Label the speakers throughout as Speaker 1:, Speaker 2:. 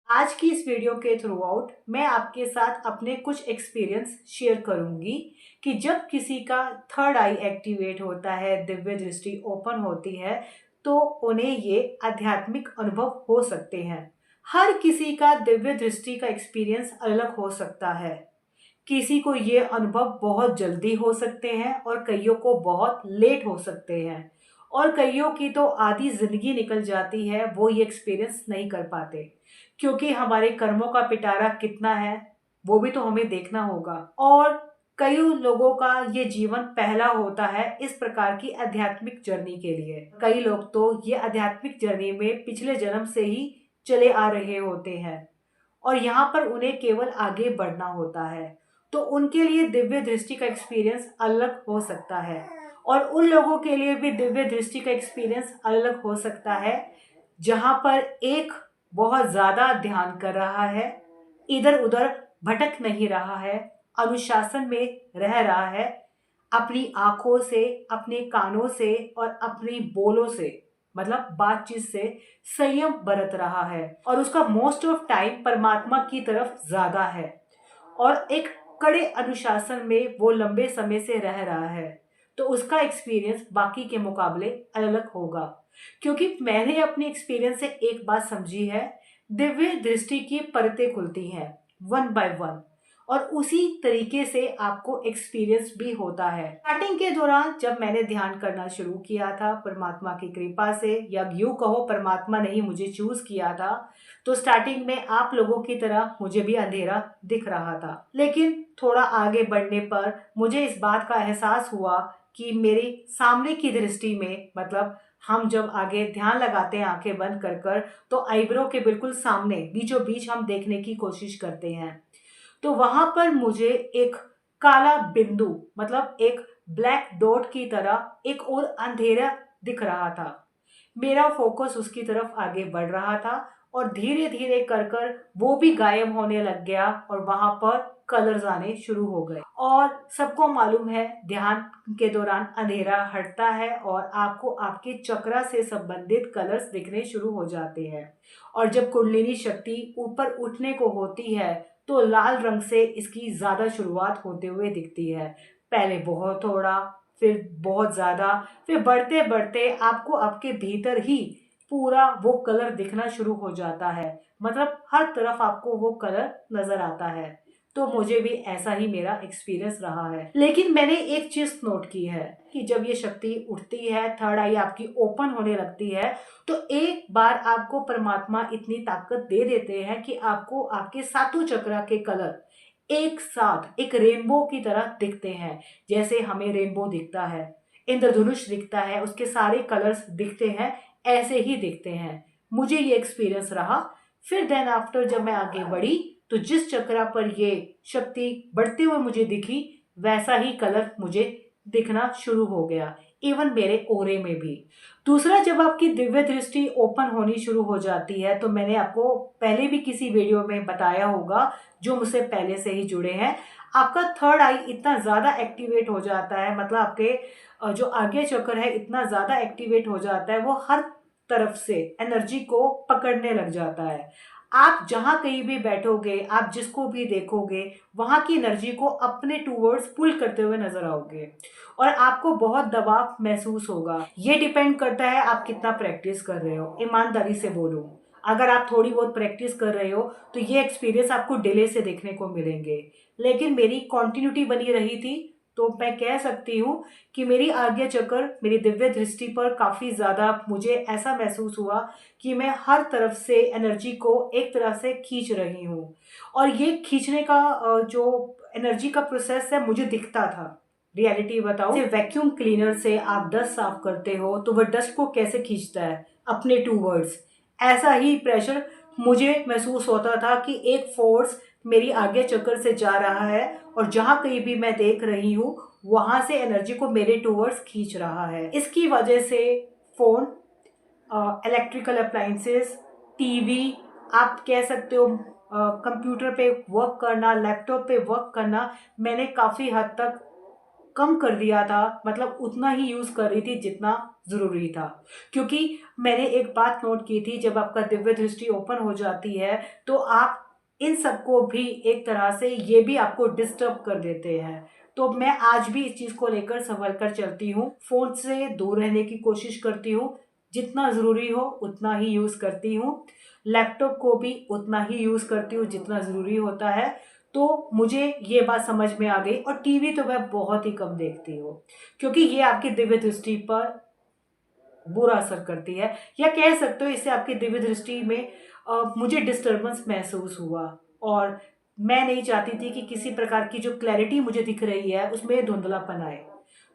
Speaker 1: आज की इस वीडियो के थ्रू आउट मैं आपके साथ अपने कुछ एक्सपीरियंस शेयर करूंगी कि जब किसी का थर्ड आई एक्टिवेट होता है, दिव्य दृष्टि ओपन होती है, तो उन्हें ये आध्यात्मिक अनुभव हो सकते हैं। हर किसी का दिव्य दृष्टि का एक्सपीरियंस अलग हो सकता है। किसी को ये अनुभव बहुत जल्दी हो सकते हैं और कईयों को बहुत लेट हो सकते हैं, और कईयों की तो आधी जिंदगी निकल जाती है, वो ये एक्सपीरियंस नहीं कर पाते। क्योंकि हमारे कर्मों का पिटारा कितना है वो भी तो हमें देखना होगा। और कई लोगों का ये जीवन पहला होता है इस प्रकार की आध्यात्मिक जर्नी के लिए। कई लोग तो ये आध्यात्मिक जर्नी में पिछले जन्म से ही चले आ रहे होते हैं और यहाँ पर उन्हें केवल आगे बढ़ना होता है। तो उनके लिए दिव्य दृष्टि का एक्सपीरियंस अलग हो सकता है, और उन लोगों के लिए भी दिव्य दृष्टि का एक्सपीरियंस अलग हो सकता है जहाँ पर एक बहुत ज्यादा ध्यान कर रहा है, इधर उधर भटक नहीं रहा है, अनुशासन में रह रहा है, अपनी आंखों से, अपने कानों से और अपनी बोलों से, मतलब बातचीत से संयम बरत रहा है, और उसका मोस्ट ऑफ टाइम परमात्मा की तरफ ज्यादा है, और एक कड़े अनुशासन में वो लंबे समय से रह रहा है। तो उसका एक्सपीरियंस बाकी के मुकाबले अलग होगा। क्योंकि मैंने अपनी एक्सपीरियंस से एक बात समझी है, दिव्य दृष्टि की परतें खुलती हैं वन बाय वन, और उसी तरीके से आपको एक्सपीरियंस भी होता है। स्टार्टिंग के दौरान जब मैंने ध्यान करना शुरू किया था परमात्मा की कृपा से, या यूं कहो परमात्मा ने ही मुझे चूज किया था, तो स्टार्टिंग में आप लोगों की तरह मुझे भी अंधेरा दिख रहा था। लेकिन थोड़ा आगे बढ़ने पर मुझे इस बात का एहसास हुआ कि मेरी सामने की दृष्टि में, मतलब हम जब आगे ध्यान लगाते हैं आंखें बंद कर कर, तो आईब्रो के बिल्कुल सामने बीचों बीच हम देखने की कोशिश करते हैं। तो वहां पर मुझे एक काला बिंदु, मतलब एक ब्लैक डॉट की तरह एक और अंधेरा दिख रहा था। मेरा फोकस उसकी तरफ आगे बढ़ रहा था, और धीरे धीरे कर कर वो भी गायब होने लग गया, और वहां पर कलर्स आने शुरू हो गए। और सबको मालूम है ध्यान के दौरान अंधेरा हटता है और आपको आपके चक्रा से संबंधित कलर्स दिखने शुरू हो जाते हैं। और जब कुंडलिनी शक्ति ऊपर उठने को होती है तो लाल रंग से इसकी ज्यादा शुरुआत होते हुए दिखती है। पहले बहुत थोड़ा, फिर बहुत ज्यादा, फिर बढ़ते बढ़ते आपको आपके भीतर ही पूरा वो कलर दिखना शुरू हो जाता है। मतलब हर तरफ आपको वो कलर नजर आता है। तो मुझे भी ऐसा ही मेरा एक्सपीरियंस रहा है। लेकिन मैंने एक चीज नोट की है कि जब ये शक्ति उठती है, थर्ड आई आपकी ओपन होने लगती है, तो एक बार आपको परमात्मा इतनी ताकत दे देते हैं कि आपको आपके सातों चक्रा के कलर एक साथ एक रेनबो की तरह दिखते हैं। जैसे हमें रेनबो दिखता है, इंद्रधनुष दिखता है, उसके सारे कलर्स दिखते हैं, ऐसे ही दिखते हैं। मुझे ये एक्सपीरियंस रहा। फिर देन आफ्टर जब मैं आगे बढ़ी, तो जिस चक्रा पर ये शक्ति बढ़ते हुए मुझे दिखी, वैसा ही कलर मुझे दिखना शुरू हो गया, इवन मेरे ओरे में भी। दूसरा, जब आपकी दिव्य दृष्टि ओपन होनी शुरू हो जाती है, तो मैंने आपको पहले भी किसी वीडियो में बताया होगा, जो मुझसे पहले से ही जुड़े हैं, आपका थर्ड आई इतना ज्यादा एक्टिवेट हो जाता है, मतलब आपके जो आगे चक्र है इतना ज्यादा एक्टिवेट हो जाता है, वो हर तरफ से एनर्जी को पकड़ने लग जाता है। आप जहां कहीं भी बैठोगे, आप जिसको भी देखोगे, वहां की एनर्जी को अपने टूवर्ड्स पुल करते हुए नजर आओगे, और आपको बहुत दबाव महसूस होगा। ये डिपेंड करता है आप कितना प्रैक्टिस कर रहे हो। ईमानदारी से बोलो, अगर आप थोड़ी बहुत प्रैक्टिस कर रहे हो तो ये एक्सपीरियंस आपको डिले से देखने को मिलेंगे। लेकिन मेरी कॉन्टिन्यूटी बनी रही थी, तो मैं कह सकती हूँ कि मेरी आज्ञा चक्र, मेरी दिव्य दृष्टि पर काफी ज्यादा मुझे ऐसा महसूस हुआ कि मैं हर तरफ से एनर्जी को एक तरह से खींच रही हूँ। और ये खींचने का जो एनर्जी का प्रोसेस है मुझे दिखता था। रियलिटी बताओ, वैक्यूम क्लीनर से आप डस्ट साफ करते हो तो वह डस्ट को कैसे खींचता है अपने टूवर्ड्स, ऐसा ही प्रेशर मुझे महसूस होता था कि एक फोर्स मेरी आगे चक्कर से जा रहा है, और जहां कहीं भी मैं देख रही हूँ वहां से एनर्जी को मेरे टूवर्ड्स खींच रहा है। इसकी वजह से फोन, इलेक्ट्रिकल अप्लायंसेस, टीवी, आप कह सकते हो कंप्यूटर पे वर्क करना, लैपटॉप पे वर्क करना, मैंने काफ़ी हद तक कम कर दिया था, मतलब उतना ही यूज कर रही थी जितना जरूरी था। क्योंकि मैंने एक बात नोट की थी, जब आपका दिव्य दृष्टि ओपन हो जाती है तो आप इन सबको भी एक तरह से ये भी आपको डिस्टर्ब कर देते हैं। तो मैं आज भी इस चीज को लेकर संभल कर चलती हूँ, फोन से दूर रहने की कोशिश करती हूँ, जितना जरूरी हो उतना ही यूज करती हूँ, लैपटॉप को भी उतना ही यूज करती हूँ जितना जरूरी होता है। तो मुझे ये बात समझ में आ गई। और टीवी तो मैं बहुत ही कम देखती हूँ, क्योंकि ये आपकी दिव्य दृष्टि पर बुरा असर करती है, या कह सकते हो इससे आपकी दिव्य दृष्टि में मुझे डिस्टरबेंस महसूस हुआ। और मैं नहीं चाहती थी कि किसी प्रकार की जो क्लैरिटी मुझे दिख रही है उसमें धुंधलापन आए।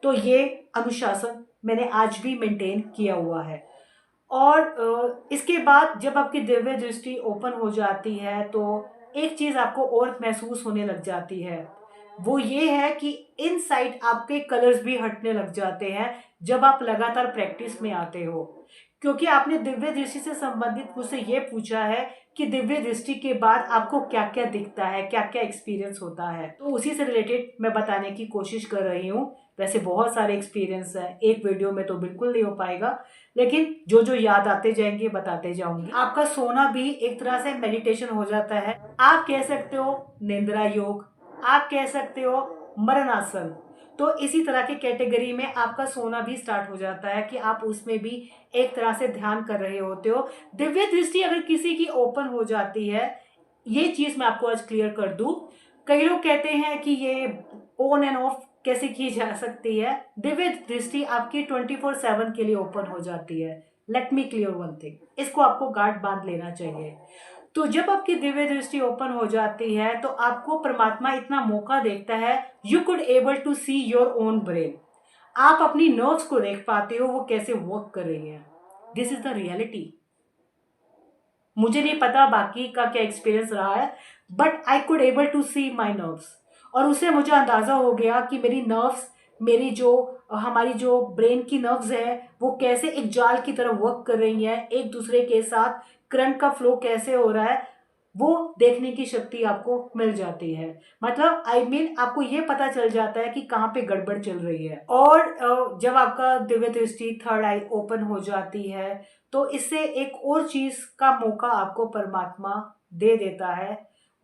Speaker 1: तो ये अनुशासन मैंने आज भी मेंटेन किया हुआ है। और इसके बाद जब आपकी दिव्य दृष्टि ओपन हो जाती है तो एक चीज आपको और महसूस होने लग जाती है, वो ये है कि इनसाइड आपके कलर्स भी हटने लग जाते हैं जब आप लगातार प्रैक्टिस में आते हो। क्योंकि आपने दिव्य दृष्टि से संबंधित मुझसे ये पूछा है कि दिव्य दृष्टि के बाद आपको क्या क्या दिखता है, क्या क्या एक्सपीरियंस होता है, तो उसी से रिलेटेड मैं बताने की कोशिश कर रही हूँ। वैसे बहुत सारे एक्सपीरियंस है, एक वीडियो में तो बिल्कुल नहीं हो पाएगा, लेकिन जो जो याद आते जाएंगे बताते जाऊंगी। आपका सोना भी एक तरह से मेडिटेशन हो जाता है। आप कह सकते हो निंद्रा योग, आप कह सकते हो मरणासन। तो इसी तरह की कैटेगरी में आपका सोना भी स्टार्ट हो जाता है कि आप उसमें भी एक तरह से ध्यान कर रहे होते हो। दिव्य दृष्टि अगर किसी की ओपन हो जाती है, ये चीज मैं आपको आज क्लियर कर दूं। कई लोग कहते हैं कि ये ऑन एंड ऑफ कैसे की जा सकती है। दिव्य दृष्टि आपकी 24/7 के लिए ओपन हो जाती है। Let me clear one thing, इसको आपको गांठ बांध लेना चाहिए। तो जब आपकी दिव्य दृष्टि ओपन हो जाती है तो आपको परमात्मा इतना मौका देखता है, you could able to see your own brain. आप अपनी नर्व्स को देख पाते हो वो कैसे वर्क कर रही है। This is the reality. मुझे नहीं पता बाकी का क्या एक्सपीरियंस रहा है, but I could able to see my nerves. और उससे मुझे अंदाजा हो गया कि मेरी नर्व्स, मेरी जो हमारी जो ब्रेन की नर्व्स है वो कैसे एक जाल की तरह वर्क कर रही है, एक दूसरे के साथ करंट का फ्लो कैसे हो रहा है, वो देखने की शक्ति आपको मिल जाती है। मतलब आई मीन आपको ये पता चल जाता है कि कहाँ पे गड़बड़ चल रही है। और जब आपका दिव्य दृष्टि थर्ड आई ओपन हो जाती है तो इससे एक और चीज का मौका आपको परमात्मा दे देता है।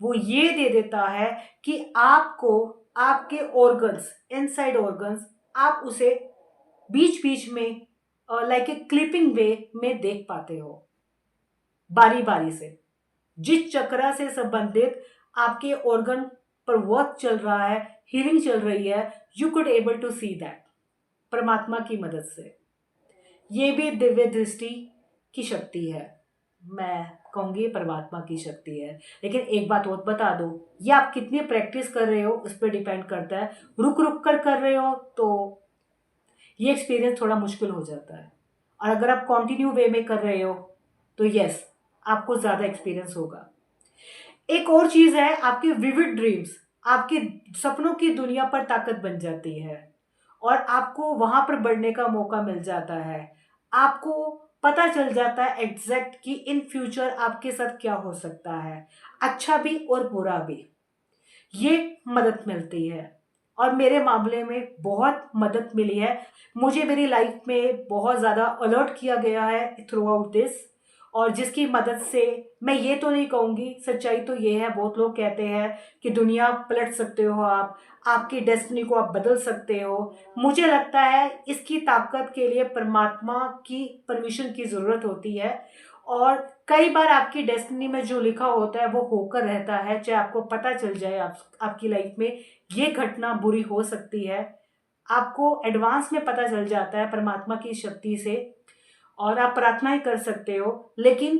Speaker 1: वो ये दे देता है कि आपको आपके ऑर्गन्स, इनसाइड ऑर्गन्स, आप उसे बीच बीच में लाइक ए क्लिपिंग वे में देख पाते हो, बारी बारी से। जिस चक्र से संबंधित आपके ऑर्गन पर वर्क चल रहा है, हीलिंग चल रही है, you could able to see that परमात्मा की मदद से। ये भी दिव्य दृष्टि की शक्ति है, मैं कहूंगी परमात्मा की शक्ति है। लेकिन एक बात और बता दो, ये आप कितनी प्रैक्टिस कर रहे हो उस पर डिपेंड करता है। रुक रुक कर रहे हो तो ये एक्सपीरियंस थोड़ा मुश्किल हो जाता है, और अगर आप कंटिन्यू वे में कर रहे हो तो यस, आपको ज्यादा एक्सपीरियंस होगा। एक और चीज है, आपके विविड ड्रीम्स, आपके सपनों की दुनिया पर ताकत बन जाती है और आपको वहां पर बढ़ने का मौका मिल जाता है। आपको पता चल जाता है एग्जैक्ट कि इन फ्यूचर आपके साथ क्या हो सकता है, अच्छा भी और बुरा भी। ये मदद मिलती है और मेरे मामले में बहुत मदद मिली है। मुझे मेरी लाइफ में बहुत ज़्यादा अलर्ट किया गया है थ्रू आउट दिस, और जिसकी मदद से मैं ये तो नहीं कहूँगी, सच्चाई तो ये है, बहुत लोग कहते हैं कि दुनिया पलट सकते हो आप, आपकी डेस्टिनी को आप बदल सकते हो। मुझे लगता है इसकी ताकत के लिए परमात्मा की परमिशन की ज़रूरत होती है। और कई बार आपकी डेस्टिनी में जो लिखा होता है वो होकर रहता है, चाहे आपको पता चल जाए आपकी लाइफ में ये घटना बुरी हो सकती है, आपको एडवांस में पता चल जाता है परमात्मा की शक्ति से, और आप प्रार्थना ही कर सकते हो। लेकिन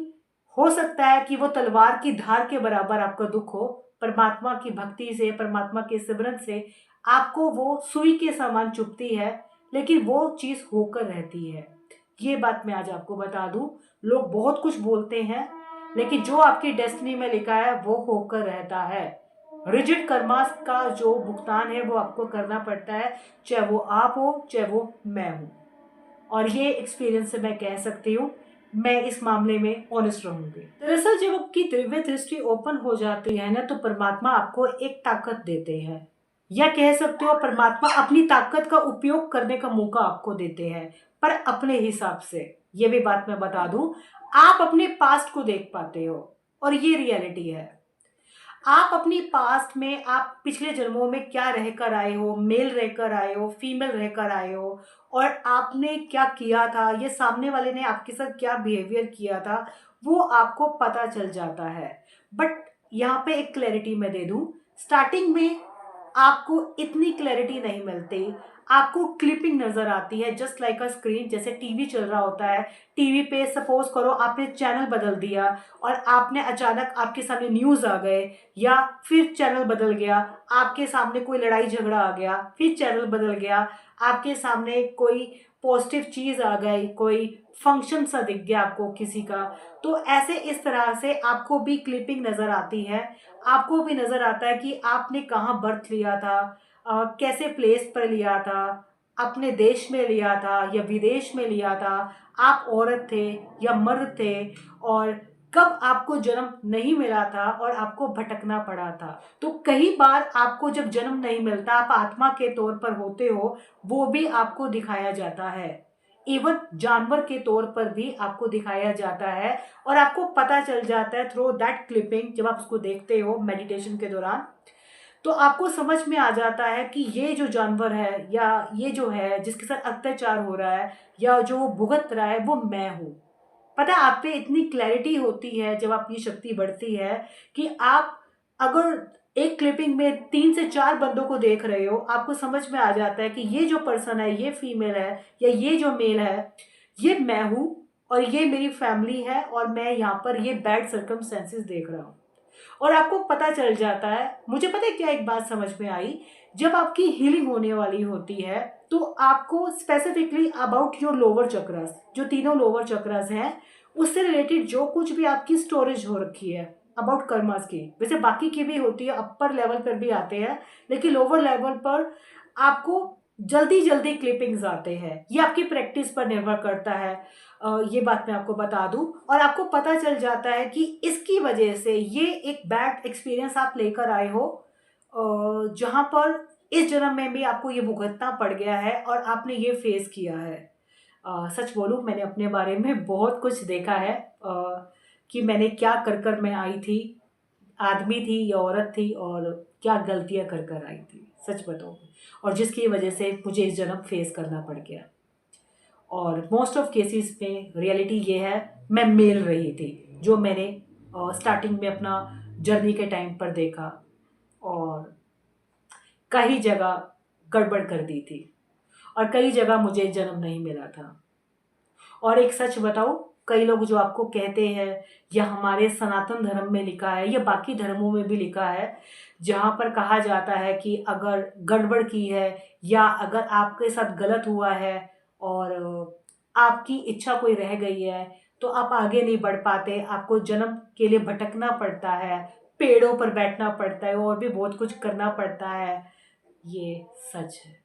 Speaker 1: हो सकता है कि वो तलवार की धार के बराबर आपका दुख हो, परमात्मा की भक्ति से, परमात्मा के सिमरन से आपको वो सुई के समान चुभती है, लेकिन वो चीज होकर रहती है। ये बात मैं आज आपको बता दूं। लोग बहुत कुछ बोलते हैं, लेकिन जो आपकी डेस्टिनी में लिखा है वो होकर रहता है। रिजिड कर्मास का जो भुगतान है वो आपको करना पड़ता है, चाहे वो आप हो चाहे वो मैं हूं। और ये एक्सपीरियंस से मैं कह सकती हूँ, मैं इस मामले में ऑनेस्ट रहूंगी। दरअसल जब आपकी दिव्य दृष्टि ओपन हो जाती है ना तो परमात्मा आपको एक ताकत देते हैं। या कह सकते हो परमात्मा अपनी ताकत का उपयोग करने का मौका आपको देते हैं, पर अपने हिसाब से। ये भी बात मैं बता दूं, आप अपने पास्ट को देख पाते हो और ये रियलिटी है। आप अपनी पास्ट में, आप पिछले जन्मों में क्या रहकर आए हो, मेल रहकर आए हो, फीमेल रहकर आए हो, और आपने क्या किया था, ये सामने वाले ने आपके साथ क्या बिहेवियर किया था, वो आपको पता चल जाता है। बट यहाँ पे एक क्लैरिटी मैं दे दूं, स्टार्टिंग में आपको इतनी क्लैरिटी नहीं मिलती। आपको क्लिपिंग नजर आती है, जस्ट लाइक अ स्क्रीन, जैसे टीवी चल रहा होता है। टीवी पे सपोज करो आपने चैनल बदल दिया और आपने अचानक आपके सामने न्यूज आ गए, या फिर चैनल बदल गया, आपके सामने कोई लड़ाई झगड़ा आ गया, फिर चैनल बदल गया, आपके सामने कोई पॉजिटिव चीज आ गई, कोई फंक्शन सा दिख गया आपको किसी का। तो ऐसे इस तरह से आपको भी क्लिपिंग नजर आती है। आपको भी नजर आता है कि आपने कहाँ बर्थ लिया था, कैसे प्लेस पर लिया था, अपने देश में लिया था या विदेश में लिया था, आप औरत थे या मर्द थे, और कब आपको जन्म नहीं मिला था और आपको भटकना पड़ा था। तो कई बार आपको जब जन्म नहीं मिलता, आप आत्मा के तौर पर होते हो, वो भी आपको दिखाया जाता है। इवन जानवर के तौर पर भी आपको दिखाया जाता है, और आपको पता चल जाता है थ्रू दैट क्लिपिंग। जब आप उसको देखते हो मेडिटेशन के दौरान, तो आपको समझ में आ जाता है कि ये जो जानवर है, या ये जो है जिसके साथ अत्याचार हो रहा है, या जो वो भुगत रहा है, वो मैं हूँ। पता है, आप पे इतनी क्लैरिटी होती है जब आपकी शक्ति बढ़ती है, कि आप अगर एक क्लिपिंग में 3 से 4 बंदों को देख रहे हो, आपको समझ में आ जाता है कि ये जो पर्सन है, ये फीमेल है, या ये जो मेल है, ये मैं हूँ, और ये मेरी फैमिली है, और मैं यहाँ पर ये बैड सर्कमस्टेंसेस देख रहा हूँ। और आपको पता चल जाता है। मुझे पता है क्या एक बात समझ में आई, जब आपकी हीलिंग होने वाली होती है, तो आपको specifically about your lower chakras, जो तीनों लोअर चक्रस हैं, उससे रिलेटेड जो कुछ भी आपकी स्टोरेज हो रखी है अबाउट कर्मास की, वैसे बाकी की भी होती है, अपर लेवल पर भी आते हैं, लेकिन लोअर लेवल पर आपको जल्दी जल्दी क्लिपिंग्स आते हैं। ये आपकी प्रैक्टिस पर निर्भर करता है। ये बात मैं आपको बता दूं, और आपको पता चल जाता है कि इसकी वजह से ये एक बैड एक्सपीरियंस आप लेकर आए हो, जहां पर इस जन्म में भी आपको ये भुगतना पड़ गया है और आपने ये फेस किया है। सच बोलूं, मैंने अपने बारे में बहुत कुछ देखा है, कि मैंने क्या कर कर मैं आई थी, आदमी थी या औरत थी, और क्या गलतियां कर कर आई थी, सच बताऊं, और जिसकी वजह से मुझे इस जन्म फेस करना पड़ गया। और मोस्ट ऑफ केसेस में रियलिटी ये है, मैं मेल रही थी, जो मैंने स्टार्टिंग में अपना जर्नी के टाइम पर देखा, और कई जगह गड़बड़ कर दी थी, और कई जगह मुझे जन्म नहीं मिला था। और एक सच बताओ, कई लोग जो आपको कहते हैं, या हमारे सनातन धर्म में लिखा है, या बाकी धर्मों में भी लिखा है, जहाँ पर कहा जाता है कि अगर गड़बड़ की है, या अगर आपके साथ गलत हुआ है, और आपकी इच्छा कोई रह गई है, तो आप आगे नहीं बढ़ पाते, आपको जन्म के लिए भटकना पड़ता है, पेड़ों पर बैठना पड़ता है, और भी बहुत कुछ करना पड़ता है। ये सच है।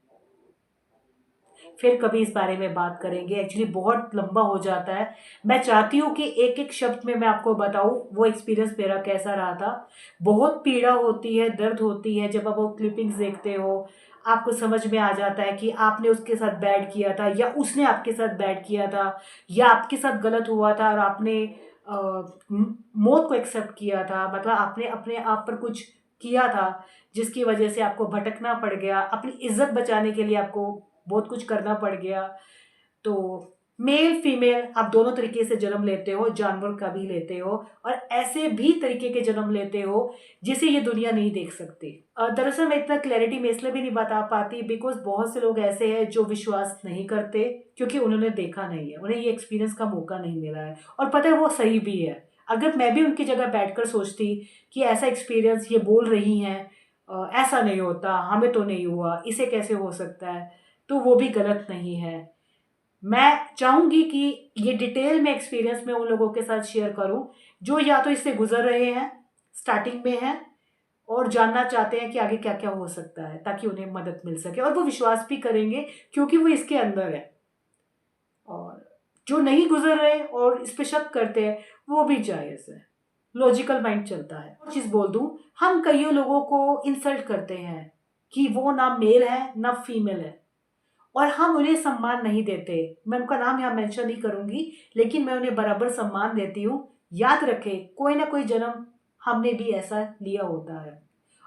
Speaker 1: फिर कभी इस बारे में बात करेंगे, एक्चुअली बहुत लंबा हो जाता है। मैं चाहती हूँ कि एक एक शब्द में मैं आपको बताऊँ वो एक्सपीरियंस मेरा कैसा रहा था। बहुत पीड़ा होती है, दर्द होती है, जब आप वो क्लिपिंग्स देखते हो, आपको समझ में आ जाता है कि आपने उसके साथ बैड किया था, या उसने आपके साथ बैड किया था, या आपके साथ गलत हुआ था और आपने मौत को एक्सेप्ट किया था, मतलब आपने अपने आप पर कुछ किया था, जिसकी वजह से आपको भटकना पड़ गया, अपनी इज्जत बचाने के लिए आपको बहुत कुछ करना पड़ गया। तो मेल फीमेल आप दोनों तरीके से जन्म लेते हो, जानवर का भी लेते हो, और ऐसे भी तरीके के जन्म लेते हो जिसे ये दुनिया नहीं देख सकती। दरअसल मैं इतना क्लैरिटी में इसलिए भी नहीं बता पाती, बिकॉज बहुत से लोग ऐसे हैं जो विश्वास नहीं करते, क्योंकि उन्होंने देखा नहीं है, उन्हें ये एक्सपीरियंस का मौका नहीं मिला है, और पता है वो सही भी है। अगर मैं भी उनकी जगह बैठकर सोचती कि ऐसा एक्सपीरियंस ये बोल रही हैं, ऐसा नहीं होता, हमें तो नहीं हुआ, इसे कैसे हो सकता है, तो वो भी गलत नहीं है। मैं चाहूंगी कि ये डिटेल में एक्सपीरियंस मैं उन लोगों के साथ शेयर करूं, जो या तो इससे गुजर रहे हैं, स्टार्टिंग में हैं, और जानना चाहते हैं कि आगे क्या क्या हो सकता है, ताकि उन्हें मदद मिल सके, और वो विश्वास भी करेंगे क्योंकि वो इसके अंदर है। और जो नहीं गुजर रहे और इस पे शक करते हैं, वो भी जायज़ है, लॉजिकल माइंड चलता है। और चीज़ बोल दूं, हम कईयों लोगों को इंसल्ट करते हैं, कि वो ना मेल है ना फीमेल है, और हम उन्हें सम्मान नहीं देते। मैं उनका नाम यहाँ मेंशन नहीं करूंगी, लेकिन मैं उन्हें बराबर सम्मान देती हूँ। याद रखें, कोई ना कोई जन्म हमने भी ऐसा लिया होता है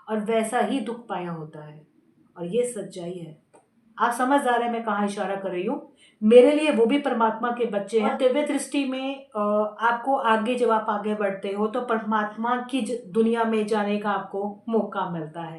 Speaker 1: और वैसा ही दुख पाया होता है, और ये सच्चाई है। आप समझ आ रहे हैं मैं कहाँ इशारा कर रही हूँ? मेरे लिए वो भी परमात्मा के बच्चे हैं। और दिव्य दृष्टि में आपको आगे, जब आप आगे बढ़ते हो तो परमात्मा की दुनिया में जाने का आपको मौका मिलता है।